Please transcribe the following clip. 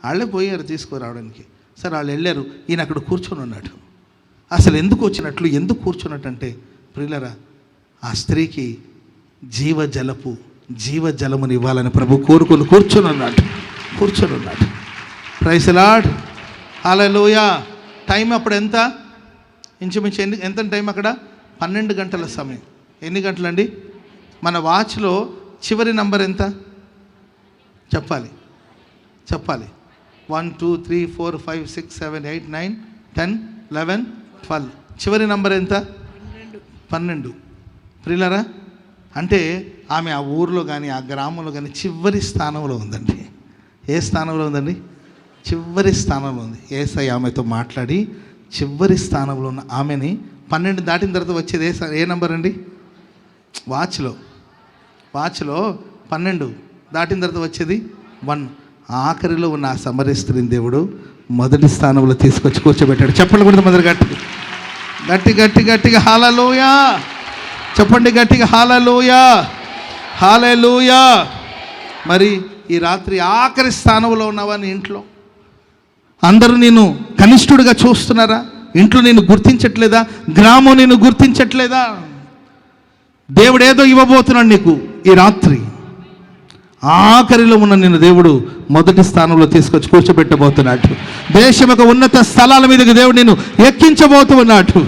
వాళ్ళే పోయారు తీసుకురావడానికి. సరే వాళ్ళు వెళ్ళారు, ఈయన అక్కడ కూర్చొని ఉన్నాడు. అసలు ఎందుకు వచ్చినట్లు, ఎందుకు కూర్చున్నట్టు అంటే ప్రియులరా, ఆ స్త్రీకి జీవజలముని ఇవ్వాలని ప్రభు కోరుకొని కూర్చొని ఉన్నాడు. Praise the Lord, hallelujah. Time అప్పుడు ఎంత, ఇంచుమించు ఎంత టైం అక్కడ? 12 గంటల సమయం. ఎన్ని గంటలండి? మన వాచ్లో చివరి నంబర్ ఎంత చెప్పాలి? 1 2 3 4 5 6 7 8 9 10 11 12. చివరి నంబర్ ఎంత? 12. ప్రియులారా, అంటే ఆమె ఆ ఊరిలో కానీ ఆ గ్రామంలో కానీ చివరి స్థానంలో ఉందండి. ఏ స్థానంలో ఉందండి? చివరి స్థానంలో ఉంది. యేసయ్య ఆమెతో మాట్లాడి చివరి స్థానంలో ఉన్న ఆమెని 12 దాటిన తర్వాత వచ్చేది ఏ నంబర్ అండి? వాచ్లో 12 దాటిన తర్వాత వచ్చేది 1. ఆఖరిలో ఉన్న ఆ సమరయ స్త్రీని దేవుడు మొదటి స్థానంలో తీసుకొచ్చి కూర్చోబెట్టాడు. చెప్పండి కూడా మొదటి గట్టిగా హల్లెలూయా చెప్పండి, గట్టిగా హల్లెలూయా. మరి ఈ రాత్రి ఆఖరి స్థానంలో ఉన్నావా? నీ ఇంట్లో అందరూ నేను కనిష్ఠుడిగా చూస్తున్నారా? ఇంట్లో నేను గుర్తించట్లేదా? గ్రామం నేను గుర్తించట్లేదా? దేవుడు ఏదో ఇవ్వబోతున్నాడు నీకు ఈ రాత్రి. ఆఖరిలో ఉన్న నిన్ను దేవుడు మొదటి స్థానంలో తీసుకొచ్చి కూర్చోబెట్టబోతున్నాడు. దేశం యొక్క ఉన్నత స్థలాల మీదకి దేవుడు నిన్ను ఎక్కించబోతున్నాడు.